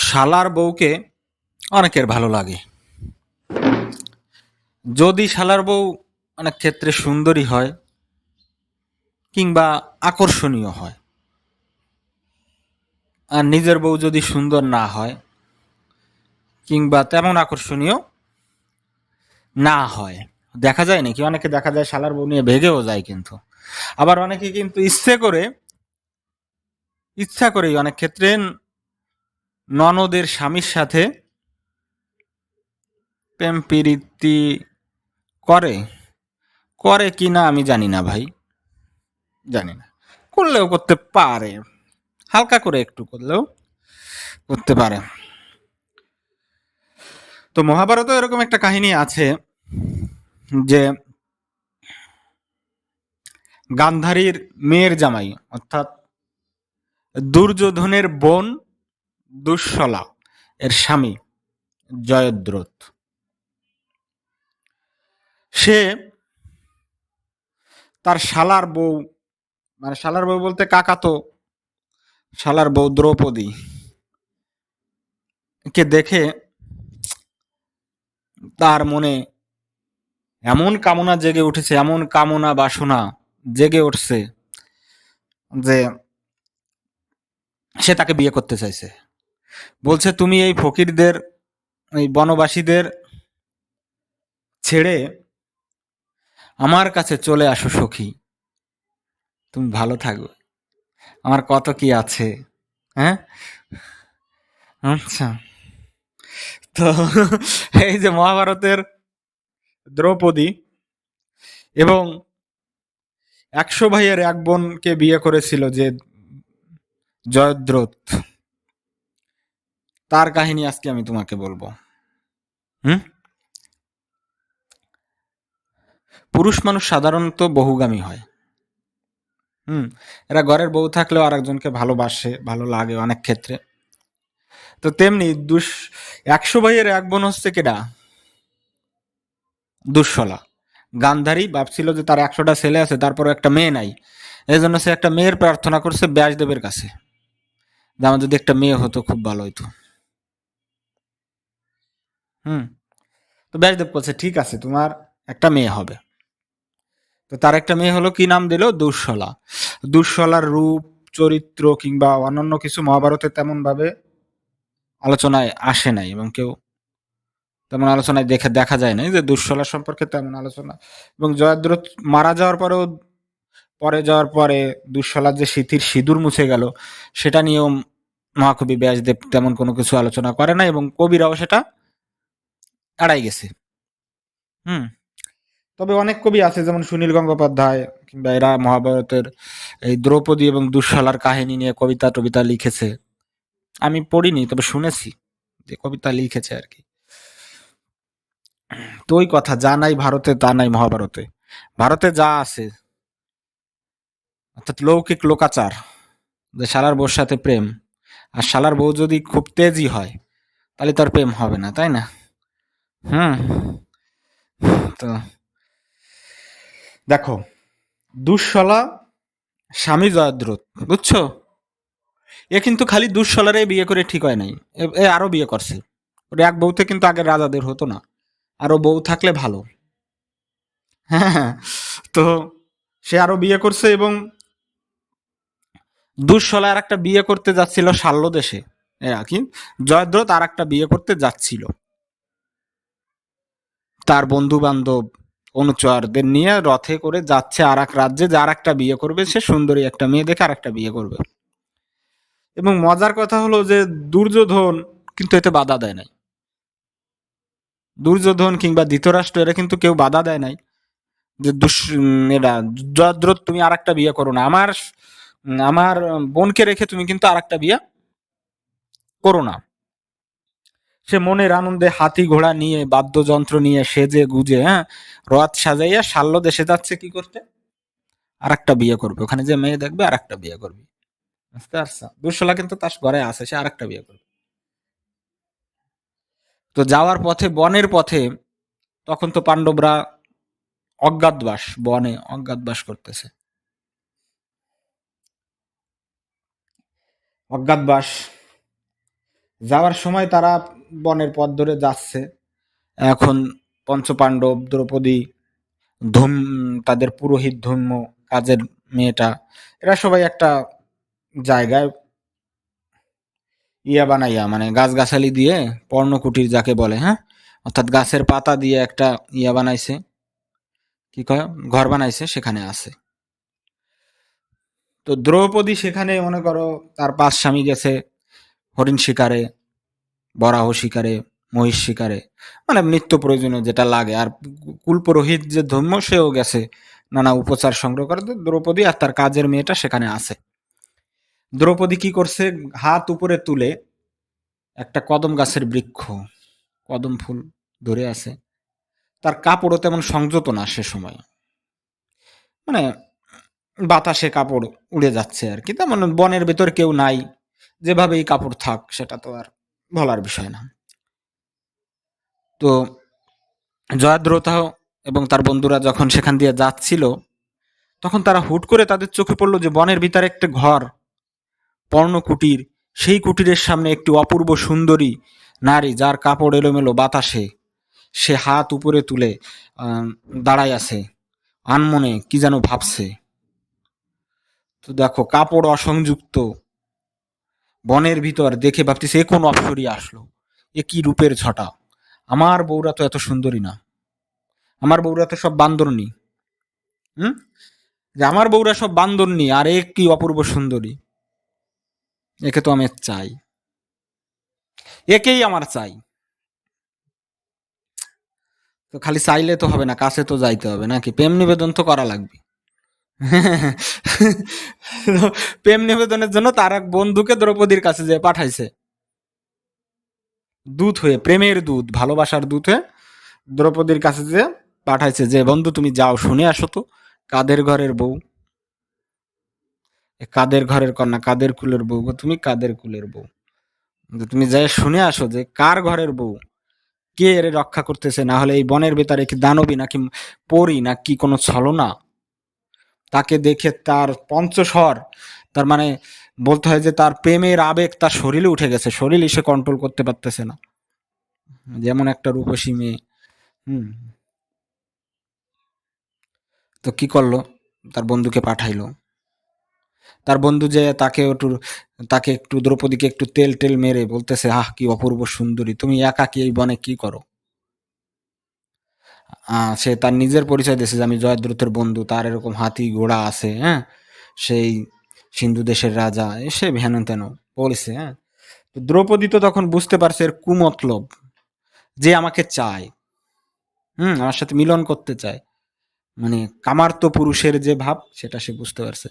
শালার বউকে অনেকের ভালো লাগে। যদি শালার বউ অনেক ক্ষেত্রে সুন্দরী হয় কিংবা আকর্ষণীয় হয়, আর নিজের বউ যদি সুন্দর না হয় কিংবা তেমন আকর্ষণীয় না হয়, দেখা যায় নাকি অনেকে দেখা যায় শালার বউ নিয়ে ভেগেও যায়, কিন্তু আবার অনেকে কিন্তু ইচ্ছা করেই অনেক ক্ষেত্রে ননদের স্বামীর সাথে প্রেম প্রীতি করে করে কি না আমি জানি না ভাই, জানি না। করলেও করতে পারে, হালকা করে একটু করলেও করতে পারে। তো মহাভারতে এরকম একটা কাহিনী আছে যে গান্ধারীর মেয়ের জামাই অর্থাৎ দুর্যোধনের বোন দুঃশলা এর স্বামী জয়দ্রথ, সে তার শালার বউ, মানে শালার বউ বলতে কাকাতো শালার বউ দ্রৌপদী কে দেখে তার মনে এমন কামনা জেগে উঠেছে, এমন কামনা বাসনা জেগে উঠছে যে সে তাকে বিয়ে করতে চাইছে। বলছে, তুমি এই ফকিরদের, এই বনবাসীদের ছেড়ে আমার কাছে চলে আসো সখী, তুমি ভালো থাকবে, আমার কত কি আছে। হ্যাঁ, আচ্ছা। তো এই যে মহাভারতের দ্রৌপদী এবং 100 ভাইয়ের এক বোনকে বিয়ে করেছিল যে জয়দ্রথ, তার কাহিনী আজকে আমি তোমাকে বলবো। হুম, পুরুষ মানুষ সাধারণত বহুগামী হয়। এরা ঘরের বউ থাকলেও আরেকজনকে ভালোবাসে, ভালো লাগে অনেক ক্ষেত্রে। তো তেমনি 100 ভাইয়ের এক বোন হচ্ছে কেডা? দুঃশলা। গান্ধারী ভাবছিল যে তার 100টা ছেলে আছে, তারপরে একটা মেয়ে নাই। এই জন্য সে একটা মেয়ের প্রার্থনা করছে ব্যাসদেবের কাছে, যে আমার যদি একটা মেয়ে হতো খুব ভালো হইতো। হুম, তো ব্যাসদেব বলছে ঠিক আছে, তোমার একটা মেয়ে হবে। তো তার একটা মেয়ে হলো, কি নাম দিল? দুঃশলা। দুঃশলার রূপ, চরিত্র কিংবা অন্যান্য কিছু মহাভারতে তেমন ভাবে আলোচনায় আসে নাই, এবং কেউ তেমন আলোচনায় দেখা যায় নাই যে দুঃশলা সম্পর্কে তেমন আলোচনা। এবং জয়দ্রথ মারা যাওয়ার পরেও, যাওয়ার পরে দুঃশলার যে স্মৃতির সিঁদুর মুছে গেল, সেটা নিয়েও মহাকবি ব্যাসদেব তেমন কোনো কিছু আলোচনা করে না, এবং কবিরাও সেটা এড়াই গেছে। হুম, তবে অনেক কবি আছে যেমন সুনীল গঙ্গোপাধ্যায় কিংবা এরা মহাভারতের এই দ্রৌপদী এবং দুঃশলার কাহিনী নিয়ে কবিতা টবিতা লিখেছে। আমি পড়িনি, তবে শুনেছি যে কবিতা লিখেছে আর কি। তো ওই কথা, যা নাই ভারতে তা নাই মহাভারতে। ভারতে যা আছে, অর্থাৎ লৌকিক লোকাচার, যে শালার বউর সাথে প্রেম, আর শালার বউ যদি খুব তেজি হয় তাহলে তার প্রেম হবে না, তাই না? হুম, তো দেখো, দুঃশলা স্বামী জয়দ্রথ, বুঝছো? এ কিন্তু খালি দুঃশলারে বিয়ে করে ঠিক হয় নাই, এ আরো বিয়ে করছে। ওর এক বউতে কিন্তু আগে রাজাদের হতো না, আরো বউ থাকলে ভালো। হ্যাঁ, হ্যাঁ। তো সে আরো বিয়ে করছে, এবং দুঃশলা আর একটা বিয়ে করতে যাচ্ছিল শাল্য দেশে। এরা কি, জয়দ্রথ আর একটা বিয়ে করতে যাচ্ছিল তার বন্ধু বান্ধব অনুচরদের নিয়ে রথে করে যাচ্ছে আর এক রাজ্যে, যে আর একটা বিয়ে করবে, সে সুন্দরী একটা মেয়ে দেখে আর একটা বিয়ে করবে। এবং মজার কথা হলো যে দুর্যোধন কিন্তু এতে বাধা দেয় নাই। দুর্যোধন কিংবা ধৃতরাষ্ট্র এরা কিন্তু কেউ বাধা দেয় নাই যে এরা, জয়দ্রথ তুমি আর একটা বিয়ে করো না, আমার বোনকে রেখে তুমি কিন্তু আর একটা বিয়ে করো না। সে মনের আনন্দে হাতি ঘোড়া নিয়ে, বাদ্যযন্ত্র নিয়ে, সেজে গুজে, হ্যাঁ, রথ সাজাইয়া শাল্য দেশে যাচ্ছে কি করতে? আর একটা বিয়ে করবে, ওখানে যে মেয়ে দেখবে আর একটা বিয়ে করবে। বুঝতে পারছো? দুঃশলা কিন্তু তার ঘরে আছে, সে আর একটা বিয়ে করবে। তো যাওয়ার পথে, বনের পথে, তখন তো পাণ্ডবরা অজ্ঞাতবাস, বনে অজ্ঞাতবাস করতেছে। অজ্ঞাতবাস যাওয়ার সময় তারা বনের পথ ধরে যাচ্ছে। এখন পঞ্চপাণ্ডব, দ্রৌপদী, ধূম, তাদের পুরোহিত ধূম্র, কাজের মেয়েটা, এরা সবাই একটা জায়গায় ইয়া বানাইয়া, মানে গাছগাছালি দিয়ে, পর্ণকুটির যাকে বলে, হ্যাঁ, অর্থাৎ গাছের পাতা দিয়ে একটা ইয়া বানাইছে, কি কয়, ঘর বানাইছে, সেখানে আছে। তো দ্রৌপদী সেখানে মনে করো তার ৫ স্বামী গেছে হরিণ শিকারে, বরাহ শিকারে, মহিষ শিকারে, মানে নিত্য প্রয়োজনীয় যেটা লাগে। আর কুলপুরোহিত যে ধর্ম, সেও গেছে নানা উপচার সংগ্রহ করে। তো দ্রৌপদী আর তার কাজের মেয়েটা সেখানে আছে। দ্রৌপদী কি করছে, হাত উপরে তুলে একটা কদম গাছের বৃক্ষ, কদম ফুল ধরে আছে। তার কাপড়ও তেমন সংযত না সে সময়, মানে বাতাসে কাপড় উড়ে যাচ্ছে আর কি। তেমন বনের ভেতর কেউ নাই, যেভাবে এই কাপড় থাক, সেটা তো আর বলার বিষয় না। তো জয়দ্রথ এবং তার বন্ধুরা যখন সেখান দিয়ে যাচ্ছিল, তখন তারা হুট করে তাদের চোখে পড়ল যে বনের ভিতরে একটা ঘর, পর্ণকুটির। সেই কুটিরের সামনে একটি অপূর্ব সুন্দরী নারী, যার কাপড় এলোমেলো বাতাসে, সে হাত উপরে তুলে দাঁড়ায় আছে, আনমনে কি যেন ভাবছে। তো দেখো, কাপড় অসংযুক্ত, বনের ভিতর, দেখে ভাবতেছে এ কোন অপসরী আসলো, এ কি রূপের ছটা, আমার বউরা তো এত সুন্দরী না, আমার বউরা তো সব বান্দরনী। হুম, যে আমার বউরা সব বান্দরনী, আর এ কি অপূর্ব সুন্দরী, একে তো আমি চাই, একেই আমার চাই। তো খালি চাইলে তো হবে না, কাছে তো যাইতে হবে নাকি, প্রেম নিবেদন তো করা লাগবে। প্রেম নিবেদনের জন্য তার এক বন্ধুকে দ্রৌপদীর কাছে যে পাঠাইছে, দূত হয়ে, প্রেমের দূত, ভালোবাসার দূত হয়ে দ্রৌপদীর কাছে যে পাঠাইছে, যে বন্ধু তুমি যাও শুনে আসো তো, কাদের ঘরের বউ, কাদের ঘরের কন্যা, কাদের কুলের বউ গো তুমি, কাদের কুলের বউ, তুমি যাই শুনে আসো যে কার ঘরের বউ, কে এর রক্ষা করতেছে, না হলে এই বনের ভেতরে কি দানবী নাকি পরী নাকি কোনো ছলনা। তাকে দেখে তার পঞ্চস্বর, তার মানে বলতে হয় যে তার প্রেমের আবেগ তার শরীরে উঠে গেছে, শরীরে সে কন্ট্রোল করতে পারতেছে না, যেমন একটা রূপসী মেয়ে। হুম, তো কি করলো, তার বন্ধুকে পাঠাইলো। তার বন্ধু যে তাকে একটু দ্রৌপদীকে একটু তেল টেল মেরে বলতেছে, আহ কি অপূর্ব সুন্দরী, তুমি একা কি এই বনে কি করো। সে তার নিজের পরিচয় দিয়েছে যে আমি জয়দ্রথের বন্ধু, তার এরকম হাতি ঘোড়া আছে, হ্যাঁ, সেই সিন্ধু দেশের রাজা, সে হেন তেন বলেছে, হ্যাঁ। তো দ্রৌপদী তো তখন বুঝতে পারছে এর কুমতলব, যে আমাকে চায়, আমার সাথে মিলন করতে চায়, মানে কামার্ত পুরুষের যে ভাব, সেটা সে বুঝতে পারছে।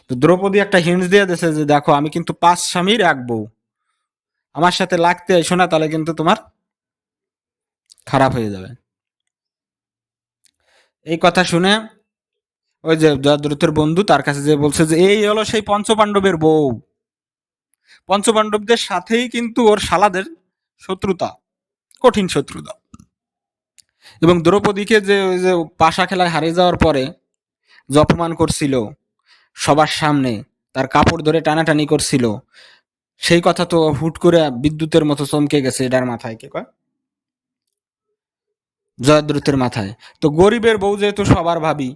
তো দ্রৌপদী একটা হিন্টস দিয়ে দিয়েছে যে দেখো, আমি কিন্তু ৫ স্বামীর এক বউ, আমার সাথে লাগতে এসো না, তাহলে কিন্তু তোমার খারাপ হয়ে যাবে। এই কথা শুনে ওই যে জয়দ্রথের বন্ধু তার কাছে যে বলছে যে এই হলো সেই পঞ্চপাণ্ডবের বউ, পঞ্চপাণ্ডবদের সাথেই কিন্তু ওর শালাদের শত্রুতা, কঠিন শত্রুতা। এবং দ্রৌপদীকে যে ওই যে পাশা খেলায় হারিয়ে যাওয়ার পরে যে অপমান করছিল সবার সামনে, তার কাপড় ধরে টানাটানি করছিল, সেই কথা তো হুট করে বিদ্যুতের মতো চমকে গেছে এটার মাথায়, কে কয়, জয়দ্রথের মাথায়। তো গরিবের বউ যেহেতু সবার ভাবি,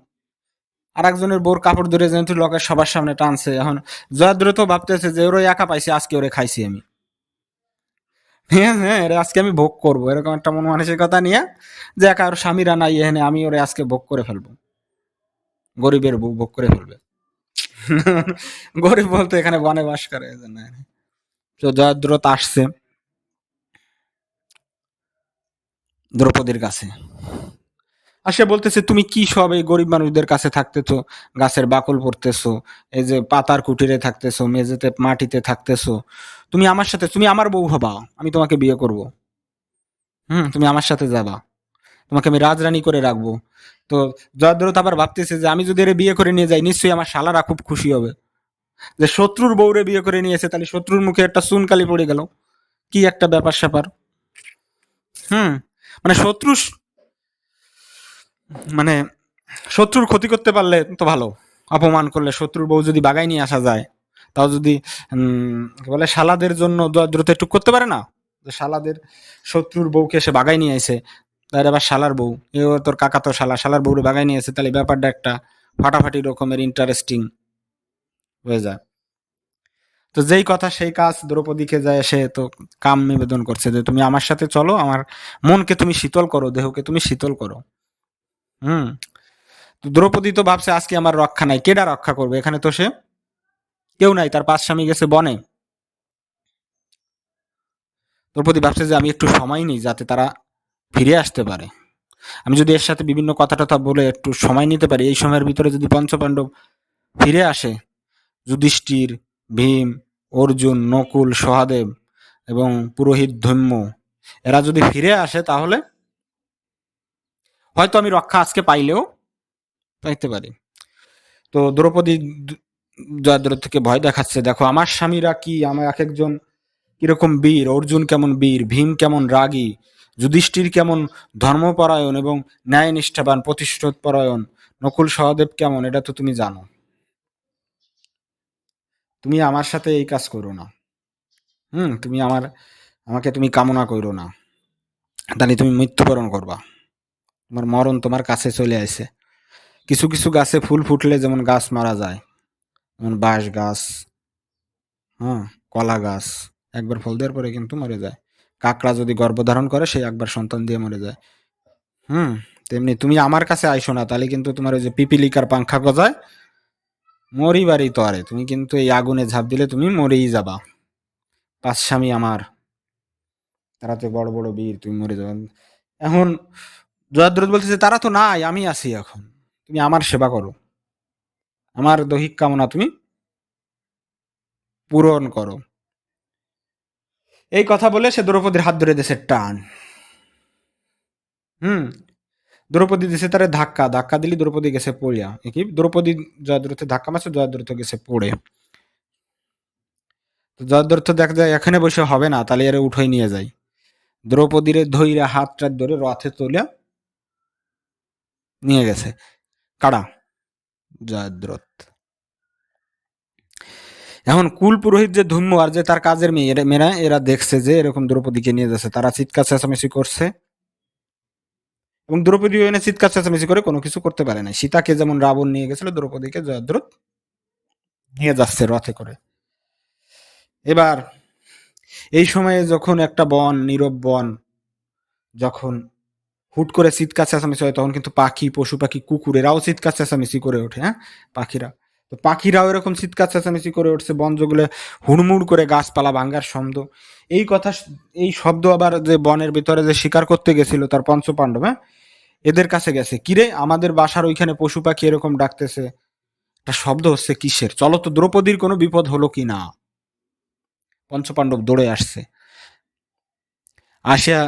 আর একজনের বউর কাপড় ধরে যেহেতু লোকের সবার সামনে টানছে, এখন জয়দ্রথ ভাবতেছে যে ওরে একা পাইছি, আজকে ওরে খাইছি আমি, হ্যাঁ হ্যাঁ, আজকে আমি ভোগ করবো, এরকম একটা মন মানসিকতা নিয়ে, যে একা ওর স্বামীরা নাই এখানে, আমি ওরে আজকে ভোগ করে ফেলবো, গরিবের বউ ভোগ করে ফেলবে। গরিব বলতে এখানে বনে বাস করে, তো জয়দ্রথ আসছে দ্রৌপদীর কাছে, আর সে বলতেছে তুমি কি সব এই গরিব মানুষদের কাছে থাকতেছো, গাছের বাকল পড়তেছো, এই যে পাতার কুটিরে থাকতেছো, মেঝেতে মাটিতে থাকতেছো, তুমি আমার সাথে, তুমি আমার বউ হবা, আমি তোমাকে বিয়ে করব, তুমি আমার সাথে যাবা, তোমাকে আমি রাজরানী করে রাখবো। তো জয়দ্রথ আবার ভাবতেছে যে আমি যদি এর বিয়ে করে নিয়ে যাই, নিশ্চয়ই আমার শালারা খুব খুশি হবে, যে শত্রুর বউরে বিয়ে করে নিয়েছে, তাহলে শত্রুর মুখে একটা চুনকালি পড়ে গেল, কি একটা ব্যাপার স্যাপার। হুম, মানে মানে শত্রুর ক্ষতি করতে পারলে তো ভালো, অপমান করলে, শত্রুর বউ যদি বাগায় নিয়ে আসা যায়, তাও যদি কি বলে শালাদের জন্য জয়দ্রথ একটু করতে পারে না, যে শালাদের শত্রুর বউকে সে বাগাই নিয়ে আইছে, তার আবার শালার বউ, এ তোর কাকা তো শালার বউরে বাগাই নিয়ে এসে, তাহলে ব্যাপারটা একটা ফাটাফাটি রকমের ইন্টারেস্টিং হয়ে যায়। তো যেই কথা সেই কাজ, দ্রৌপদীকে যায় সে তো কাম নিবেদন করছে যে তুমি আমার সাথে চলো, আমার মনকে তুমি শীতল করো, দেহকে তুমি শীতল করো। হুম। তো দ্রৌপদী তো ভাবছে আজকে আমার রক্ষা নাই, কেডা রক্ষা করবে, এখানে তো সে কেউ নাই, তার ৫ স্বামী গেছে বনে। দ্রৌপদী ভাবছে যে আমি একটু সময় নিই যাতে তারা ফিরে আসতে পারে, আমি যদি এর সাথে বিভিন্ন কথা টথা বলে একটু সময় নিতে পারি, এই সময়ের ভিতরে যদি পঞ্চপাণ্ডব ফিরে আসে, যুধিষ্ঠির, ভীম, অর্জুন, নকুল, সহদেব এবং পুরোহিত ধৈম্য, এরা যদি ফিরে আসে তাহলে হয়তো আমি রক্ষা আজকে পাইলেও পাইতে পারি। তো দ্রৌপদী জয়দ্রথকে ভয় দেখাচ্ছে, দেখো আমার স্বামীরা কি, আমার এক একজন কিরকম বীর, অর্জুন কেমন বীর, ভীম কেমন রাগী, যুধিষ্ঠির কেমন ধর্মপরায়ণ এবং ন্যায়নিষ্ঠাবান প্রতিশোধ পরায়ণ, নকুল সহদেব কেমন, এটা তো তুমি জানো। তুমি আমার সাথে এই কাজ করো না। তুমি আমাকে তুমি কামনা করো না, তাহলে তুমি মৃত্যুবরণ করবা, তোমার মরণ তোমার কাছে চলে আসে। কিছু কিছু গাছে ফুল ফুটলে যেমন গাছ মারা যায়, যেমন বাঁশ গাছ, হ্যাঁ, কলা গাছ একবার ফল দেওয়ার পরে কিন্তু মরে যায়। কাকড়া যদি গর্ভধারণ করে সে একবার সন্তান দিয়ে মরে যায়। হুম। তেমনি তুমি আমার কাছে আইসো না, তাহলে কিন্তু তোমার ওই যে পিপিলিকার পাংখা গজায় মরিবারই তো, আরে তুমি কিন্তু এই আগুনে ঝাঁপ দিলে তুমি মরেই যাবা। ৫ স্বামী আমার, তারা তো বড় বড় বীর, তুমি মরে যাবেন। এখন জয়দ্রথ বলতেছে তারা তো নাই, আমি আছি এখন, তুমি আমার সেবা করো, আমার দৈহিক কামনা তুমি পূরণ করো। এই কথা বলে সে দ্রৌপদীর হাত ধরে দিয়েছে টান। হুম। দ্রৌপদী দিছে তারে ধাক্কা, ধাক্কা দিলি দ্রৌপদী গেছে পড়িয়া, কি দ্রৌপদী জয়দ্রথে ধাক্কা মারছে, জয়দ্রথ গেছে পড়ে। তো জয়দ্রথ দেখা যায় এখানে বসে হবে না, তাহলে এর উঠাই নিয়ে যায়, দ্রৌপদীর ধইরা হাত টাত ধরে রথে তুলে নিয়ে গেছে। কারা? জয়দ্রথ। এখন কুল পুরোহিত যে ধুম্ম আর যে তার কাজের মেয়ে, মেয়েরা এরা দেখছে যে এরকম দ্রৌপদীকে নিয়ে যাচ্ছে, তারা চিৎকার চেঁচামেচি করছে এবং দ্রৌপদী এনে চিৎকার চেঁচামেচি করে কোনো কিছু করতে পারে না। সীতাকে যেমন রাবণ নিয়ে গেছিল, দ্রৌপদীকে জয়দ্রথ নিয়ে যাচ্ছে রথে করে। এবার এই সময়ে যখন একটা বন, নীরব বন, যখন হুট করে চিৎকার চেঁচামেচি হয়, তখন কিন্তু পাখি, পশু পাখি, কুকুর এরাও চিৎকার চেঁচামেচি করে ওঠে, হ্যাঁ, পাখিরা। তো পাখিরাও এরকম চিৎকার চেঁচামেচি করে উঠছে, বন জঙ্গলে হুড়মুড় করে গাছপালা ভাঙ্গার শব্দ। এই কথা, এই শব্দ আবার যে বনের ভিতরে যে শিকার করতে গেছিল তার পঞ্চপাণ্ডব, হ্যাঁ, এদের কাছে গেছে, কিরে আমাদের বাসার ওইখানে পশু পাখি এরকম ডাকতেছে, একটা শব্দ হচ্ছে কিসের, চলো তো দ্রৌপদীর কোনো বিপদ হলো কি না। পঞ্চপাণ্ডব দৌড়ে আসছে, আসিয়া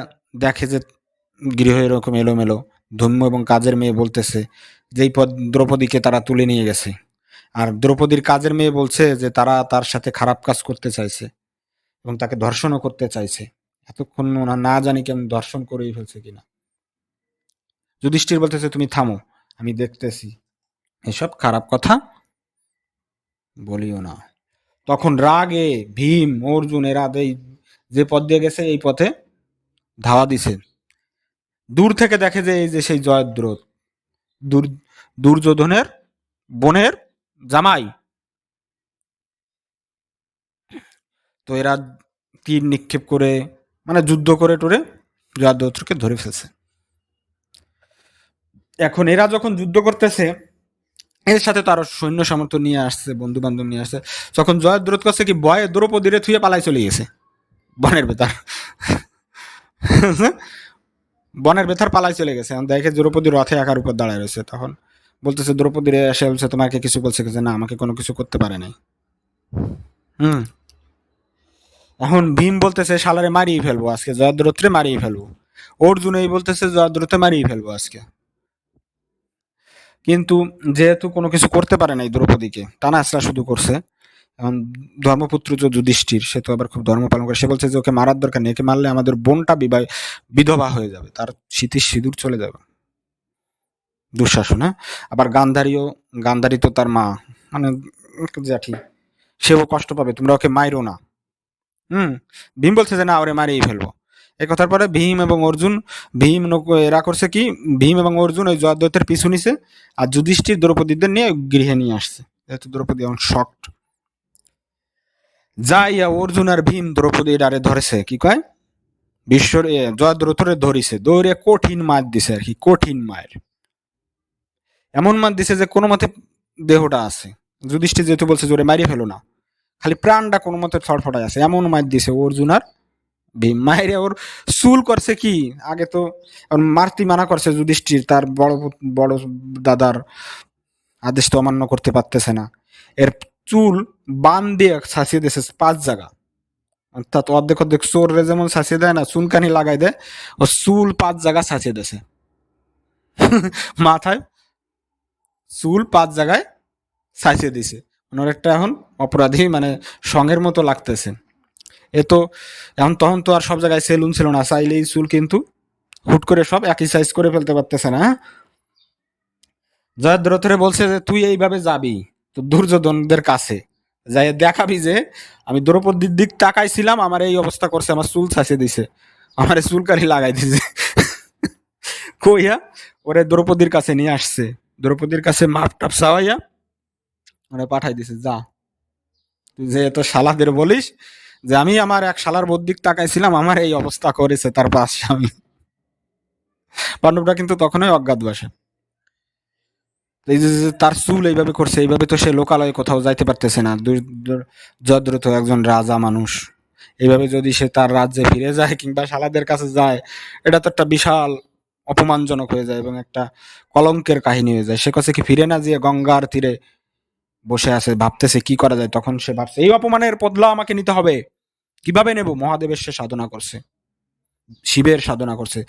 দেখে যে গৃহ এরকম এলোমেলো, ধর্ম এবং কাজের মেয়ে বলতেছে যে এই পদ দ্রৌপদীকে তারা তুলে নিয়ে গেছে, আর দ্রৌপদীর কাজের মেয়ে বলছে যে তারা তার সাথে খারাপ কাজ করতে চাইছে এবং তাকে ধর্ষণও করতে চাইছে, এতক্ষণ ওরা না জানি কেমন ধর্ষণ করেই ফেলছে কিনা। যুধিষ্ঠির বলতেছে তুমি থামো, আমি দেখতেছি, এসব খারাপ কথা বলিও না। তখন রাগে ভীম, অর্জুন এরা যে পথ দিয়ে গেছে এই পথে ধাওয়া দিছে। দূর থেকে দেখে যে এই যে সেই জয়দ্রথ, দুর্যোধনের বোনের জামাই, তো এরা তীর নিক্ষেপ করে মানে যুদ্ধ করে টরে জয়দ্রথকে ধরে ফেলছে। এখন এরা যখন যুদ্ধ করতেছে, এর সাথে তো আরো সৈন্য সামর্থ্য নিয়ে আসছে, বন্ধু বান্ধব নিয়ে আসছে, তখন জয়দ্রথ কাছে কি ভয়ে দ্রৌপদীরে থুয়ে পালাই চলে গেছে বনের ভেতর। বনের ভেতর পালাই চলে গেছে, দেখে দ্রৌপদী রথে একার উপর দাঁড়ায় রয়েছে, তখন বলতেছে দ্রৌপদীরে এসে বলছে তোমাকে কিছু বলছে, না আমাকে কোনো কিছু করতে পারে নাই। হুম। এখন ভীম বলতেছে শালারে মারিয়ে ফেলবো আজকে, জয়দ্রথরে মারিয়ে ফেলবো। অর্জুন এই বলতেছে জয়দ্রথে মারিয়ে ফেলবো আজকে। কিন্তু যেহেতু কোনো কিছু করতে পারে নাই দ্রৌপদীকে, টানা হেঁচড়া শুধু করছে। এখন ধর্মপুত্র যে যুধিষ্ঠির, সে তো আবার খুব ধর্ম পালন করে, সে বলছে যে ওকে মারার দরকার নেই, একে মারলে আমাদের বোনটা বিধবা হয়ে যাবে, তার স্মৃতির সিঁদুর চলে যাবে। দুঃশাসন, হ্যাঁ। আবার গান্ধারী তো তার মা, মানে জ্যাঠি, সেও কষ্ট পাবে, তোমরা ওকে মাইরো না। ভীম বলছে যে না, ওরে মারিয়ে ফেলবো। এই কথার পরে এরা করছে কি, ভীম এবং অর্জুন ওই জয়দ্রথের পিছু নিছে, আর যুধিষ্ঠির দ্রৌপদীদের নিয়ে গৃহে নিয়ে আসছে, যেহেতু দ্রৌপদী এখন শক্ট। যাইয়া অর্জুন আর ভীম দ্রৌপদী ডারে ধরেছে, কি কয়, বিশ্বর জয়দ্রথরে ধরিছে, দৌড়ে কঠিন মার দিছে আর কি, কঠিন মায়ের, এমন মার দিছে যে কোনো মতে দেহটা আছে। যুধিষ্ঠির যেহেতু বলছে জোরে মারিয়ে ফেলো না, খালি প্রাণটা কোনো মতে ছটফটায় আছে, এমন মার দিছে অর্জুন আর ভীম। মায়েরে ওর চুল করছে কি, আগে তো মারতি মানা করছে যুধিষ্ঠির, তার বড় দাদার আদেশ তো অমান্য করতে পারতেছে না, এর চুল বান দিয়ে ছাঁচিয়ে দিয়েছে 5 জায়গা, অর্থাৎ অর্ধেক অর্ধেক চোররে যেমন ছাঁচিয়ে দেয় না, চুনকানি লাগাই দেয়, ও চুল 5 জায়গা ছাঁচিয়ে দিয়েছে। মাথায় চুল 5 জায়গায় ছাঁচিয়ে দিছে, ওনার একটা এখন অপরাধী মানে সঙ্গের মতো লাগতেছে। এ তো এখন, তখন তো আর সব জায়গায় সেলুন ছিল না, চাইলেই চুল কিন্তু হুট করে সব একই সাইজ করে ফেলতে পারতেছে না। জয়দ্রথরে বলছে যে তুই এইভাবে যাবি তো দুর্যোধনদের কাছে, যাই দেখাবি যে আমি দ্রৌপদীর দিক তাকাইছিলাম, আমার এই অবস্থা করছে, আমার চুল ছাঁচে দিছে, আমার চুলকারি লাগাই দিছে। কইয়া ওরে দ্রৌপদীর কাছে নিয়ে আসছে, দ্রৌপদীর কাছে মাপ টাপ চাওয়াইয়া ওরে পাঠাই দিছে, যা তুই যে এত শালাদের বলিস যে আমি আমার এক শালার বোর দিক তাকাইছিলাম, আমার এই অবস্থা করেছে তার 5 স্বামী। পাণ্ডবরা কিন্তু তখনই অজ্ঞাত বসে। এই যে তার চুল এইভাবে করছে, এইভাবে তো সে লোকালয়ে কোথাও যাইতে পারতেছে না, জয়দ্রথ একজন রাজা মানুষ, এইভাবে যদি সে তার রাজ্যে ফিরে যায় কিংবা শালাদের কাছে যায়, এটা তো একটা বিশাল অপমানজনক হয়ে যায় এবং একটা কলঙ্কের কাহিনী হয়ে যায়। সে কাছে কি ফিরে না যেয়ে গঙ্গার তীরে বসে আছে, ভাবতেছে কি করা যায়, তখন সে ভাবছে এই অপমানের বদলা আমাকে নিতে হবে, কিভাবে নেব? মহাদেবের সে সাধনা করছে, শিবের সাধনা করছে,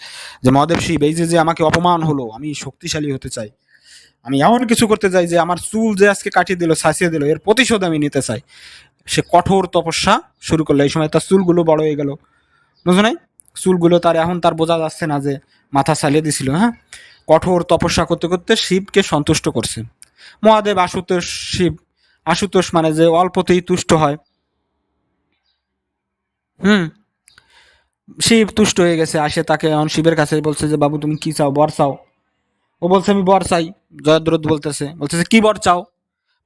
যে মহাদেব শিব, এই যে আমাকে অপমান হলো, আমি শক্তিশালী হতে চাই, আমি এমন কিছু করতে চাই যে আমার চুল যে আজকে কাটিয়ে দিল, ছাঁচিয়ে দিল, এর প্রতিশোধ আমি নিতে চাই। সে কঠোর তপস্যা শুরু করলো। এই সময় তার চুলগুলো বড় হয়ে গেল, বুঝো নাই? চুলগুলো তার এখন তার বোঝা যাচ্ছে না যে মাথা চালিয়ে দিছিল। হ্যাঁ, কঠোর তপস্যা করতে করতে শিবকে সন্তুষ্ট করছে। মহাদেব আশুতোষ শিব, আশুতোষ মানে যে অল্পতেই তুষ্ট হয়। হুম, শিব তুষ্ট হয়ে গেছে, আসে তাকে এখন শিবের কাছে বলছে যে বাবু তুমি কি চাও, বর চাও? ও বলছে আমি বর চাই। জয়দ্রথ বলতেছে কি বর চাও?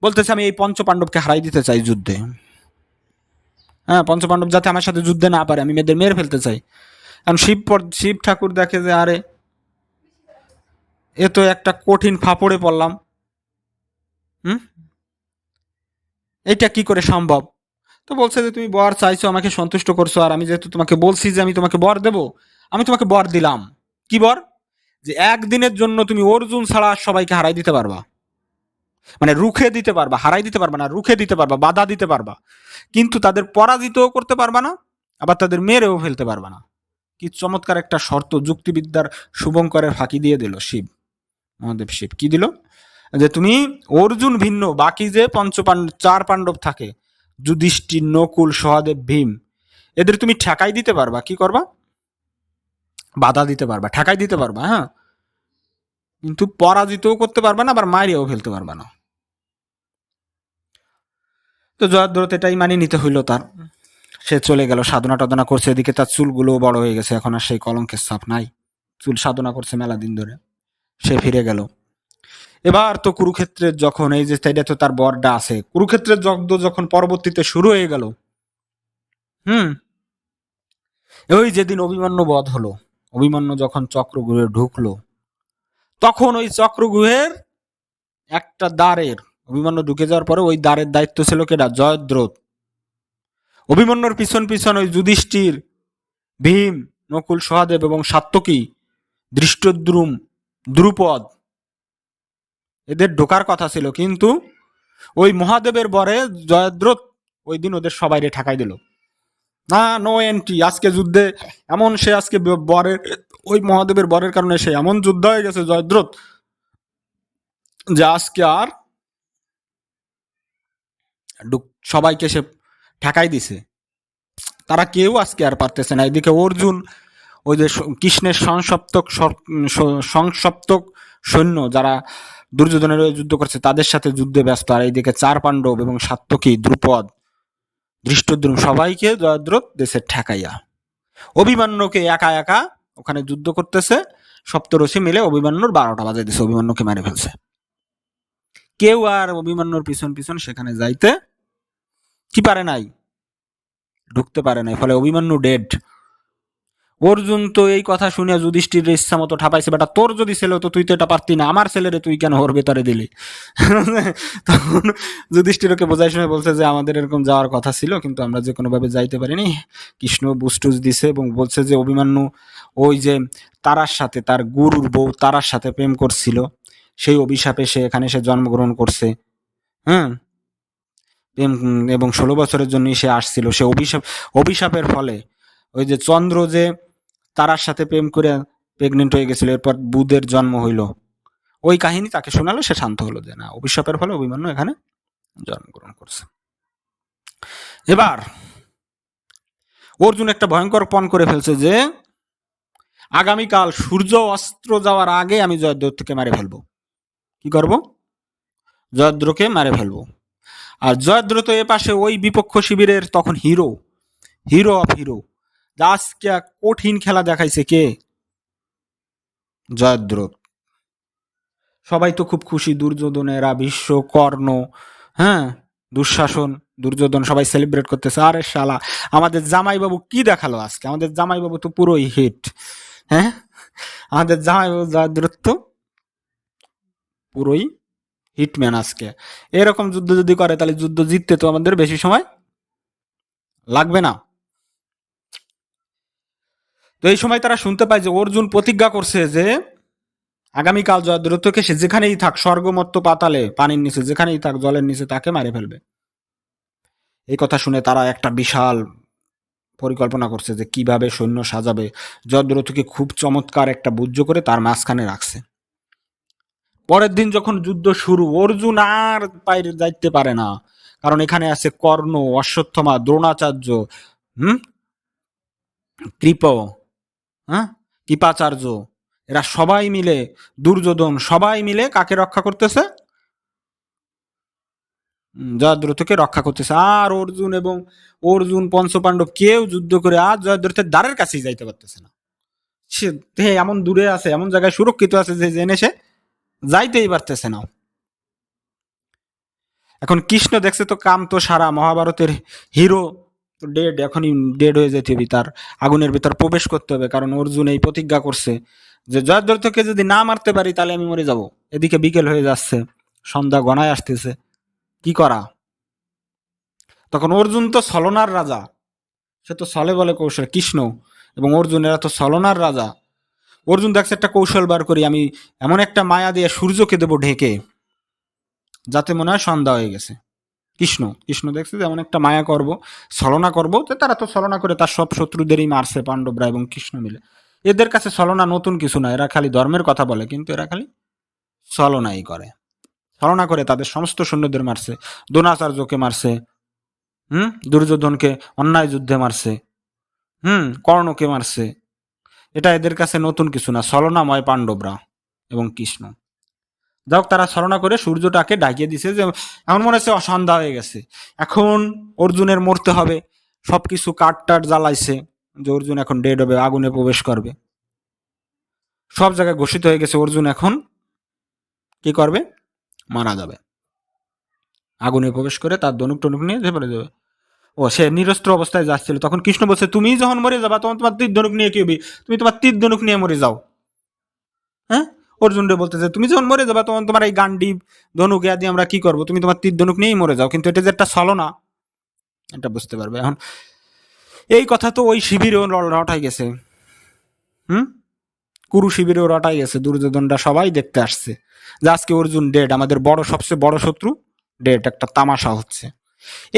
বলতেছে আমি এই পঞ্চপাণ্ডবকে হারাই দিতে চাই যুদ্ধে। হ্যাঁ, পঞ্চপাণ্ডব যাতে আমার সাথে যুদ্ধে না পারে, আমি মেয়েদের মেরে ফেলতে চাই। কারণ শিব ঠাকুর দেখে যে আরে এ তো একটা কঠিন ফাপড়ে পড়লাম, হুম, এটা কি করে সম্ভব? তো বলছে যে তুমি বর চাইছো, আমাকে সন্তুষ্ট করছো, আর আমি যেহেতু তোমাকে বলছি যে আমি তোমাকে বর দেব, আমি তোমাকে বর দিলাম। কি বর? যে একদিনের জন্য তুমি অর্জুন ছাড়া সবাইকে হারাই দিতে পারবা, মানে রুখে দিতে পারবা, হারাই দিতে পারবা না, রুখে দিতে পারবা, বাধা দিতে পারবা, কিন্তু তাদের পরাজিতও করতে পারবা না, আবার তাদের মেরেও ফেলতে পারবা না। কি চমৎকার একটা শর্ত যুক্তিবিদ্যার শুভঙ্করের ফাঁকি দিয়ে দিল শিব, মহাদেব শিব। কি দিল? যে তুমি অর্জুন ভিন্ন বাকি যে চার পাণ্ডব থাকে, যুধিষ্ঠির, নকুল, সহদেব, ভীম, এদের তুমি ঠেকাই দিতে পারবা। কি করবা? বাধা দিতে পারবা, ঠেকাই দিতে পারবা, হ্যাঁ, কিন্তু পরাজিতও করতে পারবা না, আবার মারিয়েও ফেলতে পারবা না। তো জয়দ্রথ এটাই মানিয়ে নিতে হইলো তার। সে চলে গেল, সাধনা টাধনা করছে, এদিকে তার চুলগুলো বড় হয়ে গেছে, এখন আর সেই কলঙ্কের ছাপ নাই, চুল সাধনা করছে মেলা দিন ধরে। সে ফিরে গেল। এবার তো কুরুক্ষেত্রের যখন এই যে এটা তো তার বরটা আছে, কুরুক্ষেত্রের যজ্ঞ যখন পরবর্তীতে শুরু হয়ে গেল, হুম, ওই যেদিন অভিমন্যু বধ হলো, অভিমন্যু যখন চক্রগৃহে ঢুকলো, তখন ওই চক্রগৃহের একটা দ্বারের, অভিমন্যু ঢুকে যাওয়ার পরে ওই দ্বারের দায়িত্ব ছিল কেডা? জয়দ্রথ। অভিমন্যুর পিছন পিছন ওই যুধিষ্ঠির, ভীম, নকুল, সহদেব এবং সাত্যকী, দৃষ্টদ্রুম, দ্রুপদ, এদের ঢোকার কথা ছিল, কিন্তু ওই মহাদেবের বরে জয়দ্রথ ওই দিন ওদের সবাইরে ঠাকাই দিল। না, নো এন্ট্রি আজকে যুদ্ধে। এমন সে আজকে বরের, ওই মহাদেবের বরের কারণে সে এমন যুদ্ধ হয়ে গেছে জয়দ্রথ, যে আজকে আর সবাইকে সে ঠেকাই দিছে, তারা কেউ আজকে আর পারতেছে না। এদিকে অর্জুন ওই যে কৃষ্ণের সংসপ্তক সৈন্য যারা দুর্যোধনের যুদ্ধ করছে তাদের সাথে যুদ্ধে ব্যস্ত, আর এইদিকে চার পাণ্ডব এবং সাত্যকী, দ্রুপদ ধৃষ্টদ্যুম্ন সবাইকে জয়দ্রথ দেশে ঠেকাইয়া অভিমন্যুকে একা একা ওখানে যুদ্ধ করতেছে, সপ্তর্ষি মিলে অভিমন্যুর 12টা বাজাই দিছে, অভিমন্যুকে মারে ফেলছে। কেউ আর অভিমন্যুর পিছন পিছন সেখানে যাইতে কি পারে নাই, ঢুকতে পারে নাই, ফলে অভিমন্যু ডেড। অর্জুন তো এই কথা শুনে যুধিষ্ঠির ইচ্ছা মতো ঠাপাইছে, বেটা তোর যদি ছেলে হতো তুই তো এটা পারতি না, আমার ছেলেরে তুই কেন ওর ভেতরে দিলি? তখন যুধিষ্ঠির ওকে বোঝাই শুনে বলছে যে আমাদের এরকম যাওয়ার কথা ছিল, কিন্তু আমরা যে কোনোভাবে যাইতে পারিনি। কৃষ্ণ বুস্টুস দিছে এবং বলছে যে অভিমন্যু ওই যে তারার সাথে, তার গুরুর বউ তারার সাথে প্রেম করছিল, সেই অভিশাপে সে এখানে সে জন্মগ্রহণ করছে। হ্যাঁ, এবং 16 বছরের জন্যই সে আসছিল। সে অভিশাপের ফলে ওই যে চন্দ্র যে তারার সাথে প্রেম করে প্রেগনেন্ট হয়ে গেছিল, এরপর বুধের জন্ম হইল, ওই কাহিনী তাকে শোনালো, সে শান্ত হলো যে না, অভিশাপের ফলে অভিমন্যু এখানে জন্মগ্রহণ করছে। এবার অর্জুন একটা ভয়ঙ্কর পণ করে ফেলছে যে আগামীকাল সূর্য অস্ত্র যাওয়ার আগে আমি জয়দ্রথকে মারে ফেলবো। কি করব? জয়দ্রথকে মারে ফেলবো। আর জয়দ্রথ এ পাশে ওই বিপক্ষ শিবিরের তখন হিরো, হিরো অফ হিরো, আজকে কঠিন খেলা দেখাইছে কে? জয়দ্রথ। সবাই তো খুব খুশি, দুর্যোধনেরা, ভীষ্ম, কর্ণ, হ্যাঁ, দুঃশাসন, দুর্যোধন, সবাই সেলিব্রেট করতেছে। আরে শালা আমাদের জামাইবাবু কি দেখালো আজকে, আমাদের জামাইবাবু তো পুরোই হিট। হ্যাঁ, আমাদের জামাইবাবু জয়দ্রথ তো পুরোই হিটম্যান আজকে। এরকম যুদ্ধ যদি করে তাহলে যুদ্ধ জিততে তো আমাদের বেশি সময় লাগবে না। তো এই সময় তারা শুনতে পায় যে অর্জুন প্রতিজ্ঞা করছে যে আগামীকাল জয়দ্রথকে সে যেখানেই থাক, স্বর্গমত্ত পাতালে, পানির নিচে যেখানেই থাক, জলের নিচে, তাকে মারে ফেলবে। এই কথা শুনে তারা একটা বিশাল পরিকল্পনা করছে যে কিভাবে সৈন্য সাজাবে। জয়দ্রথকে খুব চমৎকার একটা বুদ্ধ করে তার মাঝখানে রাখছে। পরের দিন যখন যুদ্ধ শুরু, অর্জুন আর বাইরে যাইতে পারে না, কারণ এখানে আছে কর্ণ, অশ্বত্থমা, দ্রোণাচার্য, হুম, কৃপ, হ্যাঁ, কৃপাচার্য, এরা সবাই মিলে, দুর্যোধন, সবাই মিলে কাকে রক্ষা করতেছে? জয়দ্রথকে রক্ষা করতেছে। আর অর্জুন এবং অর্জুন, পঞ্চপাণ্ডব কেউ যুদ্ধ করে আর জয়দ্রথের দ্বারের কাছেই যাইতে পারতেছে না। সে এমন দূরে আছে, এমন জায়গায় সুরক্ষিত আছে যে জেনে সে যাইতেই পারতেছে না। এখন কৃষ্ণ দেখছে তো কাম তো সারা, মহাভারতের হিরো তো ডেড, এখনই ডেড হয়ে যেতে হবে, তার আগুনের ভিতর প্রবেশ করতে হবে, কারণ অর্জুন এই প্রতিজ্ঞা করছে যে জয়দ্রথকে যদি না মারতে পারি তাহলে আমি মরে যাব। এদিকে বিকেল হয়ে যাচ্ছে, সন্ধ্যা গণায় আসতেছে, কি করা? তখন অর্জুন তো ছলনার রাজা, সে তো ছলে বলে কৌশল, কৃষ্ণ এবং অর্জুন এরা তো ছলনার রাজা। অর্জুন দেখছে একটা কৌশল বার করি, আমি এমন একটা মায়া দিয়ে সূর্যকে দেবো ঢেকে, যাতে মনে হয় সন্ধ্যা হয়ে গেছে। কৃষ্ণ কৃষ্ণ দেখছে যে এমন একটা মায়া করব, ছলনা করব, তো তারা তো ছলনা করে তার সব শত্রুদেরই মারছে পাণ্ডবরা এবং কৃষ্ণ মিলে। এদের কাছে ছলনা নতুন কিছু না, এরা খালি ধর্মের কথা বলে, কিন্তু এরা খালি ছলনাই করে। ছলনা করে তাদের সমস্ত সৈন্যদের মারছে, দ্রোণাচার্যকে মারছে, দুর্যোধনকে অন্যায় যুদ্ধে মারছে, কর্ণকে মারছে। এটা এদের কাছে নতুন কিছু না, ছলনাময় পাণ্ডবরা এবং কৃষ্ণ। যাই হোক, তারা ছলনা করে সূর্যটাকে ডাকিয়ে দিছে যে এমন মনে হচ্ছে সন্ধ্যা হয়ে গেছে, এখন অর্জুনের মরতে হবে। সবকিছু কাঠ টাট জ্বালাইছে যে অর্জুন এখন ডেড হবে, আগুনে প্রবেশ করবে। সব জায়গায় ঘোষিত হয়ে গেছে অর্জুন এখন কি করবে? মারা যাবে। আগুনে প্রবেশ করে তার ধনুক টনুক নিয়ে যে পড়ে যাবে। ও সে নিরস্ত্র অবস্থায় যাচ্ছিল, তখন কৃষ্ণ বলছে তুমি যখন মরে যাবা তখন তোমার তীর ধনুক নিয়ে কি হবে? তুমি তোমার তীর ধনুক নিয়ে মরে যাও। হ্যাঁ, অর্জুন রে বলতেছে তুমি যখন মরে যাবা তখন তোমার এই গান্ডি ধনুক ইয়া দিয়ে আমরা কি করবো, তুমি তোমার তীর ধনুক নিয়েই মরে যাও। কিন্তু এটা যে একটা ছলনা, এটা বুঝতে পারবে। এখন এই কথা তো ওই শিবিরেও রটাই গেছে, হুম, কুরু শিবিরেও রটাই গেছে, দুর্যোধনরা সবাই দেখতে আসছে যে আজকে অর্জুন ডেড, আমাদের বড় সবচেয়ে বড় শত্রু ডেড, একটা তামাশা হচ্ছে।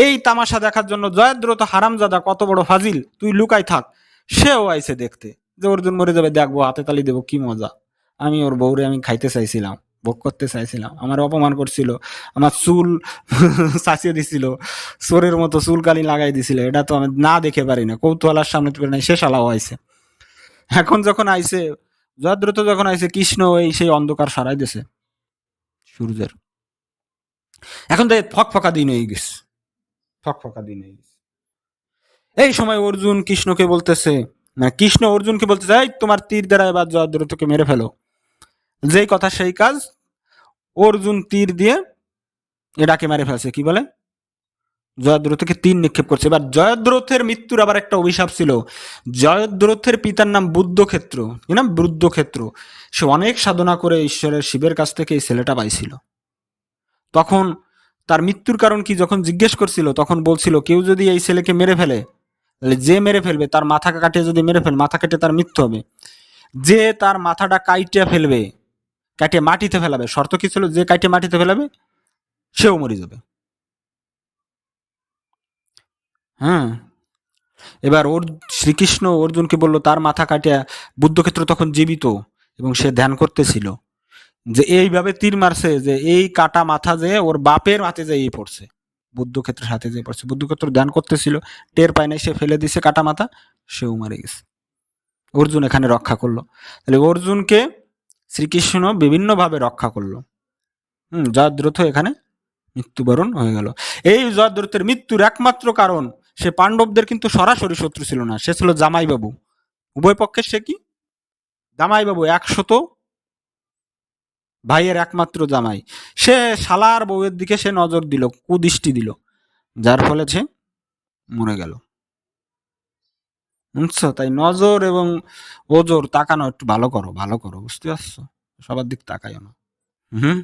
এই তামাশা দেখার জন্য জয়দ্রথ হারামজাদা, কত বড় ফাজিল, তুই লুকাই থাক, সেও আইছে দেখতে যে অর্জুন মরে যাবে, দেখবো, হাতে তালি দেবো, কি মজা। আমি ওর বউরে আমি খাইতে চাইছিলাম, ভোগ করতে চাইছিলাম, আমার অপমান করছিল, আমার চুল চাচিয়ে দিছিল, চোরের মতো চুল কালি লাগাই দিছিল, এটা তো আমি না দেখে পারি না, কৌতূহলার সামনে পারি না, সে শালাও আইছে। এখন যখন আইছে জয়দ্রথ, যখন আইছে কৃষ্ণ এই সেই অন্ধকার সারাই দিছে সূর্যের। এখন দেখ ফক ফকা দিন হয়ে গেছে, ফক ফকা দিন হয়ে গেছে। এই সময় অর্জুন কৃষ্ণকে বলতেছে, না কৃষ্ণ অর্জুনকে বলতেছে, এই তোমার তীর দ্বারা এবার জয়দ্রথকে মেরে ফেলো। যেই কথা সেই কাজ, অর্জুন তীর দিয়ে এটাকে মেরে ফেলছে। কি বলে, জয়দ্রথকে তীর নিক্ষেপ করছে। এবার জয়দ্রথের মৃত্যুর আবার একটা অভিশাপ ছিল। জয়দ্রথের পিতার নাম বুদ্ধক্ষেত্র, কি নাম, বুদ্ধক্ষেত্র। সে অনেক সাধনা করে ঈশ্বরের শিবের কাছ থেকে এই ছেলেটা পাইছিল। তখন তার মৃত্যুর কারণ কি যখন জিজ্ঞেস করছিল, তখন বলছিল কেউ যদি এই ছেলেকে মেরে ফেলে, তাহলে যে মেরে ফেলবে তার মাথা কাটিয়ে যদি মেরে ফেলে, মাথা কেটে তার মৃত্যু হবে। যে তার মাথাটা কাইটে ফেলবে, কাটিয়ে মাটিতে ফেলাবে, শর্ত কি ছিল, যে কাইটে মাটিতে ফেলাবে সেও মরে যাবে। হ্যাঁ, এবার ওর শ্রীকৃষ্ণ অর্জুনকে বলল তার মাথা কাটিয়া, বুদ্ধক্ষেত্র তখন জীবিত এবং সে ধ্যান করতেছিল, যে এইভাবে তীর মারছে যে এই কাটা মাথা যে ওর বাপের হাতে যেয়ে পড়ছে, বুদ্ধক্ষেত্রের হাতে যেয়ে পড়ছে। বুদ্ধক্ষেত্র ধ্যান করতেছিল, টের পায় নাই, সে ফেলে দিছে কাটা মাথা, সেও মারা গেছে। অর্জুন এখানে রক্ষা করলো। তাহলে অর্জুনকে শ্রীকৃষ্ণ বিভিন্ন ভাবে রক্ষা করলো। জয়দ্রথ এখানে মৃত্যুবরণ হয়ে গেল। এই জয়দ্রথের মৃত্যুর একমাত্র কারণ, সে পাণ্ডবদের কিন্তু সরাসরি শত্রু ছিল না, সে ছিল জামাইবাবু। উভয় পক্ষের সে কি, জামাইবাবু, 100 ভাইয়ের একমাত্র জামাই। সে শালার বউয়ের দিকে সে নজর দিল, কুদৃষ্টি দিল, যার ফলে সে মরে গেল। বুঝছো? তাই নজর এবং ওজর তাকানো একটু ভালো করো, ভালো করো, বুঝতে পারছো? সবার দিক তাকাইও না। হুম।